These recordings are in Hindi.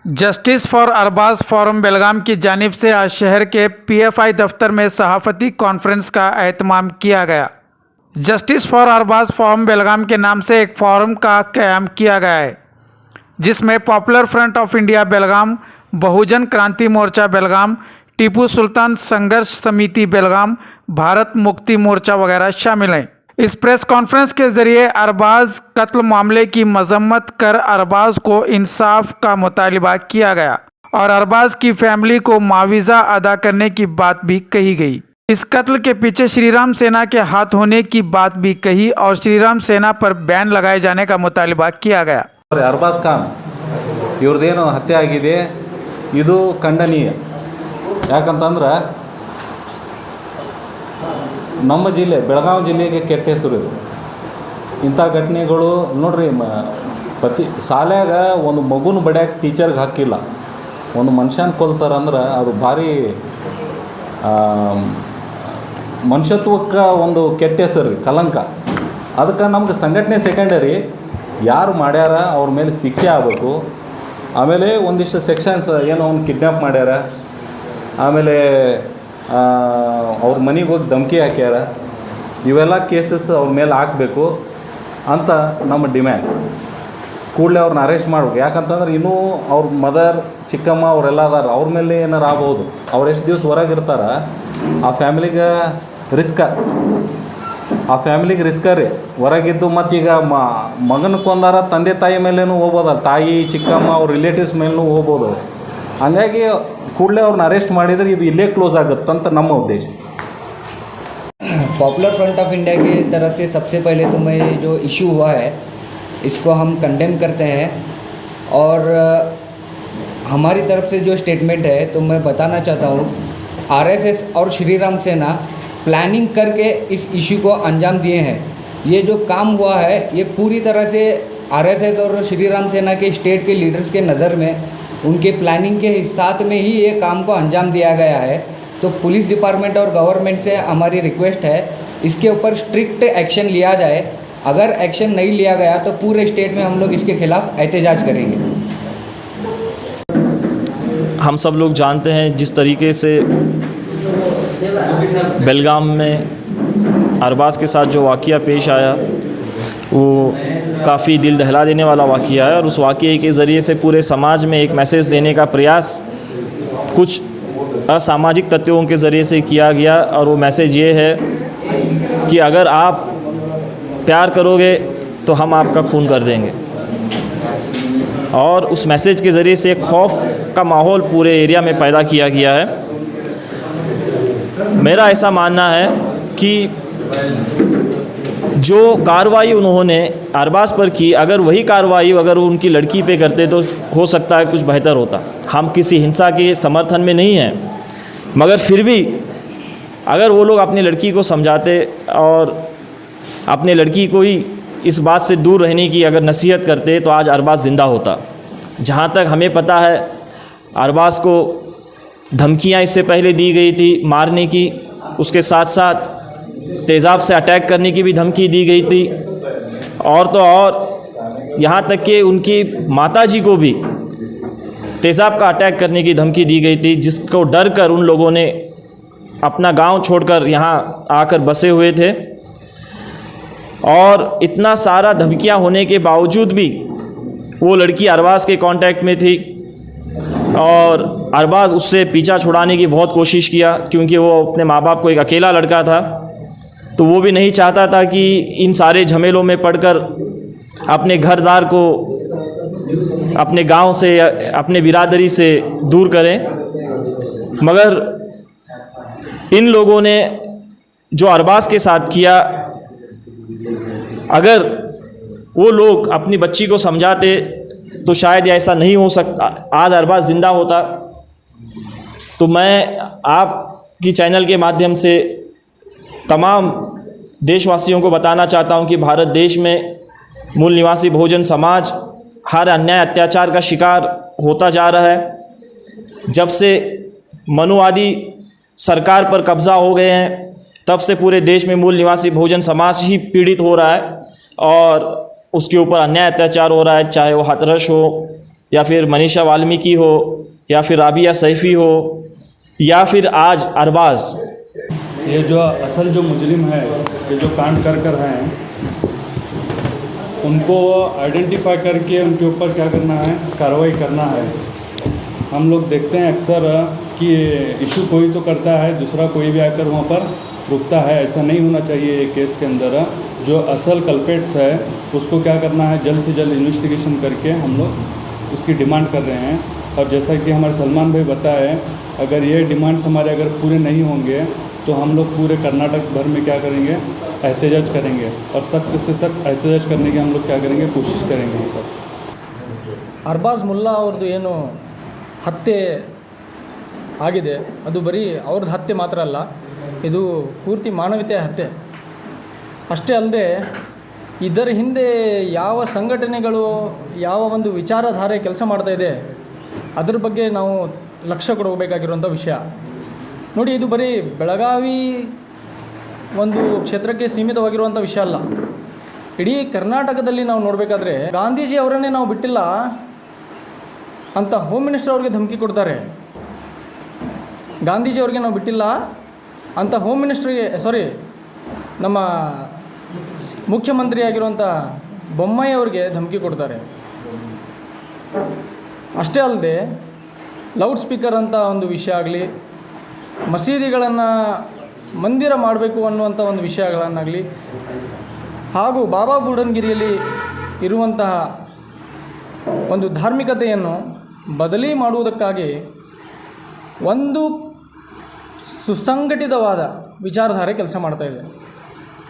जस्टिस फॉर अरबाज फोरम बेलगाम की जानिब से आज शहर के पीएफआई दफ्तर में सहाफ़ती कॉन्फ्रेंस का एहतमाम किया गया। जस्टिस फॉर अरबाज फोरम बेलगाम के नाम से एक फोरम का क़याम किया गया है, जिसमें पॉपुलर फ्रंट ऑफ इंडिया बेलगाम, बहुजन क्रांति मोर्चा बेलगाम, टीपू सुल्तान संघर्ष समिति बेलगाम, भारत मुक्ति मोर्चा वगैरह शामिल हैं। इस प्रेस कॉन्फ्रेंस के ज़रिए अरबाज कत्ल मामले की मजम्मत कर अरबाज को इंसाफ का मुतालिबा किया गया और अरबाज की फैमिली को मुआवजा अदा करने की बात भी कही गई। इस कत्ल के पीछे श्रीराम सेना के हाथ होने की बात भी कही और श्रीराम सेना पर बैन लगाए जाने का मुतालिबा किया गया। ಅರ್ಬಾಜ್ ಖಾನ್ ಇವ್ರದ್ದೇನು ಹತ್ಯೆ ಆಗಿದೆ ಇದು ಖಂಡನೀಯ. ಯಾಕಂತಂದ್ರೆ ನಮ್ಮ ಜಿಲ್ಲೆ ಬೆಳಗಾವಿ ಜಿಲ್ಲೆಗೆ ಕೆಟ್ಟ ಹೆಸರು ಇದು. ಇಂಥ ಘಟನೆಗಳು ನೋಡ್ರಿ, ಶಾಲ್ಯಾಗ ಒಂದು ಮಗುನ ಬಡ್ಯಾಕೆ ಟೀಚರ್ಗೆ ಹಾಕಿಲ್ಲ, ಒಂದು ಮನುಷ್ಯನ ಕೊಲ್ತಾರಂದ್ರೆ ಅದು ಭಾರಿ ಮನುಷ್ಯತ್ವಕ್ಕೆ ಒಂದು ಕೆಟ್ಟ ಹೆಸರು ರೀ, ಕಲಂಕ. ಅದಕ್ಕೆ ನಮ್ಗೆ ಸಂಘಟನೆ ಸೆಕೆಂಡರಿ, ಯಾರು ಮಾಡ್ಯಾರ ಅವ್ರ ಮೇಲೆ ಶಿಕ್ಷೆ ಆಗಬೇಕು. ಆಮೇಲೆ ಒಂದಿಷ್ಟು ಸೆಕ್ಷನ್ಸ್ ಏನೋ ಅವ್ನು ಕಿಡ್ನ್ಯಾಪ್ ಮಾಡ್ಯಾರ, ಆಮೇಲೆ ಅವ್ರ ಮನೆಗೆ ಹೋಗಿ ಧಮಕಿ ಹಾಕ್ಯಾರ, ಇವೆಲ್ಲ ಕೇಸಸ್ ಅವ್ರ ಮೇಲೆ ಹಾಕಬೇಕು ಅಂತ ನಮ್ಮ ಡಿಮ್ಯಾಂಡ್. ಕೂಡಲೇ ಅವ್ರನ್ನ ಅರೆಸ್ಟ್ ಮಾಡ್ಬೇಕು. ಯಾಕಂತಂದ್ರೆ ಇನ್ನೂ ಅವ್ರ ಮದರ್, ಚಿಕ್ಕಮ್ಮ ಅವರೆಲ್ಲ ಅದಾರ, ಅವ್ರ ಮೇಲೆ ಏನಾರು ಆಗ್ಬೋದು. ಅವ್ರು ಎಷ್ಟು ದಿವಸ ಹೊರಗಿರ್ತಾರೆ, ಆ ಫ್ಯಾಮಿಲಿಗೆ ರಿಸ್ಕ ರೀ. ಹೊರಗಿದ್ದು ಮತ್ತೀಗ ಮಗನ ಕೊಂದಾರ ತಂದೆ ತಾಯಿ ಮೇಲೇನೂ ಹೋಗ್ಬೋದಲ್ಲ, ತಾಯಿ ಚಿಕ್ಕಮ್ಮ ಅವ್ರ ರಿಲೇಟಿವ್ಸ್ ಮೇಲೂ ಹೋಗ್ಬೋದು. ಹಂಗಾಗಿ ಕೂಡಲೇ ಅವ್ರನ್ನ ಅರೆಸ್ಟ್ ಮಾಡಿದರೆ ಇದು ಇಲ್ಲೇ ಕ್ಲೋಸ್ ಆಗುತ್ತಂತ ನಮ್ಮ ಉದ್ದೇಶ. पॉपुलर फ्रंट ऑफ इंडिया की तरफ से सबसे पहले तो मैं जो इशू हुआ है इसको हम कंडेम करते हैं और हमारी तरफ से जो स्टेटमेंट है तो मैं बताना चाहता हूँ, आरएसएस और श्री राम सेना प्लानिंग करके इस इशू को अंजाम दिए हैं। ये जो काम हुआ है ये पूरी तरह से आरएसएस और श्री राम सेना के स्टेट के लीडर्स के नज़र में, उनके प्लानिंग के साथ में ही ये काम को अंजाम दिया गया है। तो पुलिस डिपार्टमेंट और गवर्नमेंट से हमारी रिक्वेस्ट है, इसके ऊपर स्ट्रिक्ट एक्शन लिया जाए। अगर एक्शन नहीं लिया गया तो पूरे स्टेट में हम लोग इसके खिलाफ एहतजाज करेंगे। हम सब लोग जानते हैं जिस तरीके से बेलगाम में अरबाज के साथ जो वाक़या पेश आया वो काफ़ी दिल दहला देने वाला वाक़या है और उस वाक़ये के ज़रिए से पूरे समाज में एक मैसेज देने का प्रयास कुछ असामाजिक तत्वों के ज़रिए से किया गया। और वो मैसेज ये है कि अगर आप प्यार करोगे तो हम आपका खून कर देंगे। और उस मैसेज के ज़रिए से एक खौफ का माहौल पूरे एरिया में पैदा किया गया है। मेरा ऐसा मानना है कि जो कार्रवाई उन्होंने अरबाज पर की, अगर वही कार्रवाई अगर उनकी लड़की पे करते तो हो सकता है कुछ बेहतर होता। हम किसी हिंसा के समर्थन में नहीं हैं, मगर फिर भी अगर वो लोग अपनी लड़की को समझाते और अपने लड़की को ही इस बात से दूर रहने की अगर नसीहत करते तो आज अरबाज ज़िंदा होता। जहाँ तक हमें पता है, अरबाज को धमकियाँ इससे पहले दी गई थी मारने की, उसके साथ साथ तेज़ाब से अटैक करने की भी धमकी दी गई थी। और तो और यहाँ तक कि उनकी माताजी को भी तेज़ाब का अटैक करने की धमकी दी गई थी, जिसको डर कर उन लोगों ने अपना गांव छोड़कर यहाँ आकर बसे हुए थे। और इतना सारा धमकियाँ होने के बावजूद भी वो लड़की अरबाज के कांटेक्ट में थी और अरबाज उससे पीछा छुड़ाने की बहुत कोशिश किया, क्योंकि वो अपने माँ बाप को एक अकेला लड़का था, तो वो भी नहीं चाहता था कि इन सारे झमेलों में पड़कर अपने घरदार को अपने गांव से, अपने बिरादरी से दूर करें। मगर इन लोगों ने जो अरबाज के साथ किया, अगर वो लोग अपनी बच्ची को समझाते तो शायद ऐसा नहीं हो सकता, आज अरबाज ज़िंदा होता। तो मैं आपकी चैनल के माध्यम से तमाम देशवासियों को बताना चाहता हूं कि भारत देश में मूल निवासी बहुजन समाज हर अन्याय अत्याचार का शिकार होता जा रहा है। जब से मनुवादी सरकार पर कब्ज़ा हो गए हैं, तब से पूरे देश में मूल निवासी बहुजन समाज ही पीड़ित हो रहा है और उसके ऊपर अन्याय अत्याचार हो रहा है, चाहे वो हाथरस हो या फिर मनीषा वाल्मीकि हो या फिर राबिया सैफ़ी हो या फिर आज अरबाज़, ये जो असल जो मुजरिम है, ये जो कांड कर हैं, उनको आइडेंटिफाई करके उनके ऊपर क्या करना है, कार्रवाई करना है। हम लोग देखते हैं अक्सर कि इशू कोई तो करता है, दूसरा कोई भी आकर वहाँ पर रुकता है। ऐसा नहीं होना चाहिए। ये केस के अंदर जो असल कल्पेट्स है उसको क्या करना है, जल्द से जल्द इन्वेस्टिगेशन करके हम लोग उसकी डिमांड कर रहे हैं। और जैसा कि हमारे सलमान भाई बताए, अगर ये डिमांड्स हमारे अगर पूरे नहीं होंगे तो हम लोग पूरे कर्नाटक भर में क्या करेंगे, एहतजाज करेंगे और सख्त से सख्त एहतजाज करने की हम लोग क्या करेंगे, कोशिश करेंगे। यहाँ पर ಅರ್ಬಾಜ್ ಮುಲ್ಲಾ ಅವ್ರದ್ದು ಏನು ಹತ್ಯೆ ಆಗಿದೆ ಅದು ಬರೀ ಅವ್ರದ್ದು ಹತ್ಯೆ ಮಾತ್ರ ಅಲ್ಲ, ಇದು ಪೂರ್ತಿ ಮಾನವೀಯತೆಯ ಹತ್ಯೆ. ಅಷ್ಟೇ ಅಲ್ಲದೆ ಇದರ ಹಿಂದೆ ಯಾವ ಸಂಘಟನೆಗಳು ಯಾವ ಒಂದು ವಿಚಾರಧಾರೆ ಕೆಲಸ ಮಾಡ್ತಾಯಿದೆ ಅದ್ರ ಬಗ್ಗೆ ನಾವು ಲಕ್ಷ್ಯ ಕೊಡಬೇಕಾಗಿರುವಂಥ ವಿಷಯ. ನೋಡಿ, ಇದು ಬರೀ ಬೆಳಗಾವಿ ಒಂದು ಕ್ಷೇತ್ರಕ್ಕೆ ಸೀಮಿತವಾಗಿರುವಂಥ ವಿಷಯ ಅಲ್ಲ. ಇಡೀ ಕರ್ನಾಟಕದಲ್ಲಿ ನಾವು ನೋಡಬೇಕಾದ್ರೆ ಗಾಂಧೀಜಿ ಅವರನ್ನೇ ನಾವು ಬಿಟ್ಟಿಲ್ಲ ಅಂತ ಹೋಮ್ ಮಿನಿಸ್ಟರ್ ಅವ್ರಿಗೆ ಧಮಕಿ ಕೊಡ್ತಾರೆ. ಗಾಂಧೀಜಿ ಅವ್ರಿಗೆ ನಾವು ಬಿಟ್ಟಿಲ್ಲ ಅಂತ ಹೋಮ್ ಮಿನಿಸ್ಟ್ರಿಗೆ, ನಮ್ಮ ಮುಖ್ಯಮಂತ್ರಿಯಾಗಿರುವಂಥ ಬೊಮ್ಮಾಯಿ ಅವ್ರಿಗೆ ಧಮಕಿ ಕೊಡ್ತಾರೆ. ಅಷ್ಟೇ ಅಲ್ಲದೆ ಲೌಡ್ ಸ್ಪೀಕರ್ ಅಂತ ಒಂದು ವಿಷಯ ಆಗಲಿ, ಮಸೀದಿಗಳನ್ನು ಮಂದಿರ ಮಾಡಬೇಕು ಅನ್ನುವಂಥ ಒಂದು ವಿಷಯಗಳನ್ನಾಗಲಿ, ಹಾಗೂ ಬಾಬಾ ಬುಡನ್ಗಿರಿಯಲ್ಲಿ ಇರುವಂತಹ ಒಂದು ಧಾರ್ಮಿಕತೆಯನ್ನು ಬದಲಿ ಮಾಡುವುದಕ್ಕಾಗಿ ಒಂದು ಸುಸಂಘಟಿತವಾದ ವಿಚಾರಧಾರೆ ಕೆಲಸ ಮಾಡ್ತಾಯಿದೆ.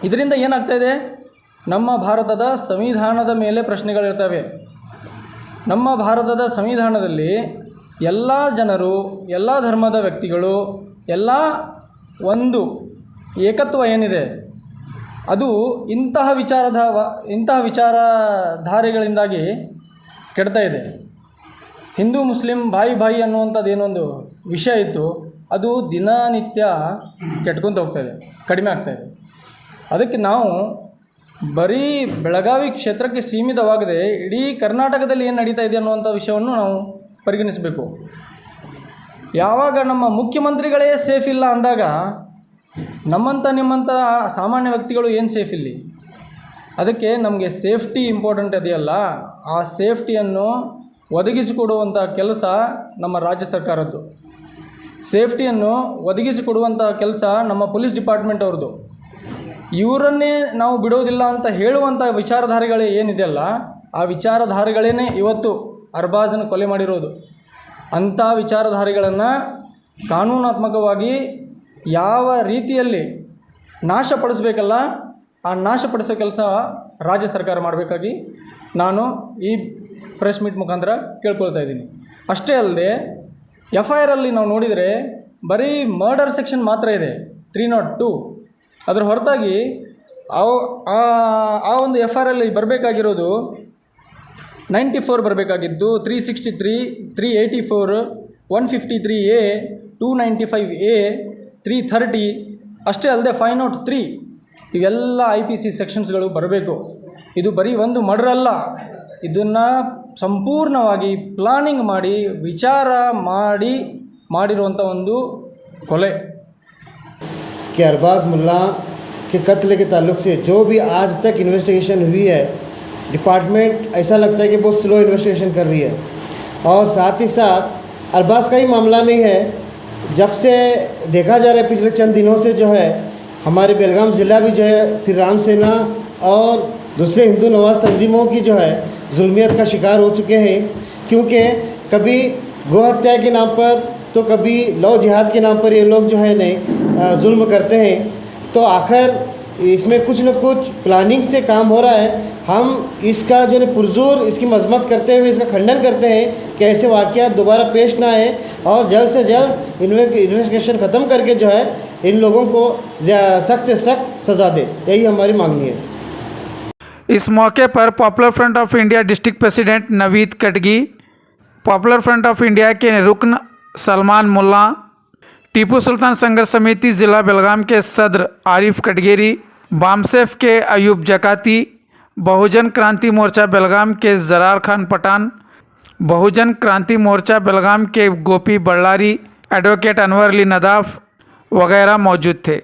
ಇದರಿಂದ ಏನಾಗ್ತಾಯಿದೆ, ನಮ್ಮ ಭಾರತದ ಸಂವಿಧಾನದ ಮೇಲೆ ಪ್ರಶ್ನೆಗಳಿರ್ತವೆ. ನಮ್ಮ ಭಾರತದ ಸಂವಿಧಾನದಲ್ಲಿ ಎಲ್ಲ ಜನರು, ಎಲ್ಲ ಧರ್ಮದ ವ್ಯಕ್ತಿಗಳು, ಎಲ್ಲ ಒಂದು ಏಕತ್ವ ಏನಿದೆ ಅದು ಇಂತಹ ವಿಚಾರಧಾರೆಗಳಿಂದಾಗಿ ಕೆಡ್ತಾ ಇದೆ. ಹಿಂದೂ ಮುಸ್ಲಿಂ ಬಾಯಿ ಅನ್ನುವಂಥದ್ದು ಏನೊಂದು ವಿಷಯ ಇತ್ತು, ಅದು ದಿನನಿತ್ಯ ಕೆಟ್ಕೊತ ಹೋಗ್ತಾಯಿದೆ, ಕಡಿಮೆ ಆಗ್ತಾಯಿದೆ. ಅದಕ್ಕೆ ನಾವು ಬರೀ ಬೆಳಗಾವಿ ಕ್ಷೇತ್ರಕ್ಕೆ ಸೀಮಿತವಾಗದೆ ಇಡೀ ಕರ್ನಾಟಕದಲ್ಲಿ ಏನು ನಡೀತಾ ಇದೆ ಅನ್ನುವಂಥ ವಿಷಯವನ್ನು ನಾವು ಪರಿಗಣಿಸಬೇಕು. ಯಾವಾಗ ನಮ್ಮ ಮುಖ್ಯಮಂತ್ರಿಗಳೇ ಸೇಫ್ ಇಲ್ಲ ಅಂದಾಗ ನಿಮ್ಮಂಥ ಸಾಮಾನ್ಯ ವ್ಯಕ್ತಿಗಳು ಏನು ಸೇಫ್ ಇಲ್ಲಿ? ಅದಕ್ಕೆ ನಮಗೆ ಸೇಫ್ಟಿ ಇಂಪಾರ್ಟೆಂಟ್ ಇದೆಯಲ್ಲ, ಆ ಸೇಫ್ಟಿಯನ್ನು ಒದಗಿಸಿಕೊಡುವಂಥ ಕೆಲಸ ನಮ್ಮ ರಾಜ್ಯ ಸರ್ಕಾರದ್ದು. ಸೇಫ್ಟಿಯನ್ನು ಒದಗಿಸಿಕೊಡುವಂಥ ಕೆಲಸ ನಮ್ಮ ಪೊಲೀಸ್ ಡಿಪಾರ್ಟ್ಮೆಂಟ್ ಅವ್ರದ್ದು. ಇವರನ್ನೇ ನಾವು ಬಿಡೋದಿಲ್ಲ ಅಂತ ಹೇಳುವಂಥ ವಿಚಾರಧಾರೆಗಳೇ ಏನಿದೆಯಲ್ಲ, ಆ ವಿಚಾರಧಾರೆಗಳೇ ಇವತ್ತು ಅರ್ಬಾಜನ್ನು ಕೊಲೆ ಮಾಡಿರೋದು. ಅಂಥ ವಿಚಾರಧಾರೆಗಳನ್ನು ಕಾನೂನಾತ್ಮಕವಾಗಿ ಯಾವ ರೀತಿಯಲ್ಲಿ ನಾಶಪಡಿಸಬೇಕಲ್ಲ, ಆ ನಾಶಪಡಿಸೋ ಕೆಲಸ ರಾಜ್ಯ ಸರ್ಕಾರ ಮಾಡಬೇಕಾಗಿ ನಾನು ಈ ಪ್ರೆಸ್ ಮೀಟ್ ಮುಖಾಂತರ ಕೇಳ್ಕೊಳ್ತಾ ಇದ್ದೀನಿ. ಅಷ್ಟೇ ಅಲ್ಲದೆ FIR ಅಲ್ಲಿ ನಾವು ನೋಡಿದರೆ ಬರೀ ಮರ್ಡರ್ ಸೆಕ್ಷನ್ ಮಾತ್ರ ಇದೆ, 302. ಅದರ ಹೊರತಾಗಿ ಆ ಒಂದು FIR ಅಲ್ಲಿ ಬರಬೇಕಾಗಿರೋದು 94 ಬರಬೇಕಾಗಿದ್ದು 363, 384, 153A, 295A, 330. ಅಷ್ಟೇ ಅಲ್ಲದೆ 503 ಇವೆಲ್ಲ IPC ಸೆಕ್ಷನ್ಸ್ಗಳು ಬರಬೇಕು. ಇದು ಬರೀ ಒಂದು ಮರ್ಡರ್ ಅಲ್ಲ, ಇದನ್ನು ಸಂಪೂರ್ಣವಾಗಿ ಪ್ಲಾನಿಂಗ್ ಮಾಡಿ ವಿಚಾರ ಮಾಡಿರುವಂಥ ಒಂದು ಕೊಲೆ. कि अरबाज़ मुल्ला के कत्ल के ताल्लुक़ से जो भी आज तक इन्वेस्टिगेशन हुई है, डिपार्टमेंट ऐसा लगता है कि बहुत स्लो इन्वेस्टिगेशन कर रही है. और साथ ही साथ अरबाज़ का ही मामला नहीं है, जब से देखा जा रहा है पिछले चंद दिनों से जो है हमारे बेलगाम ज़िला भी जो है श्री राम सेना और दूसरे हिंदू नवाज तंजीमों की जो है जुल्मियत का शिकार हो चुके हैं. क्योंकि कभी गौ हत्या के नाम पर तो कभी लव जिहाद के नाम पर ये लोग जो है नहीं जुल्म करते हैं. तो आखिर इसमें कुछ न कुछ प्लानिंग से काम हो रहा है. हम इसका जो है पुरजोर इसकी मजम्मत करते हुए इसका खंडन करते हैं कि ऐसे वाक़यात दोबारा पेश ना आए और जल्द से जल्द इन्वेस्टिगेशन ख़त्म करके जो है इन लोगों को सख्त से सख्त सज़ा दे. यही हमारी मांगनी है. इस मौके पर popular front of India district president Naveed Katgi, popular front of India के रुकन सलमान मुल्ला, टीपू सुल्तान संघर्ष समिति ज़िला बेलगाम के सदर आरिफ कटगेरी, बामसेफ के अयूब जकाती, बहुजन क्रांति मोर्चा बेलगाम के जरार खान पठान, बहुजन क्रांति मोर्चा बेलगाम के गोपी बल्लारी, एडवोकेट अनवर अली नदाफ वगैरह मौजूद थे।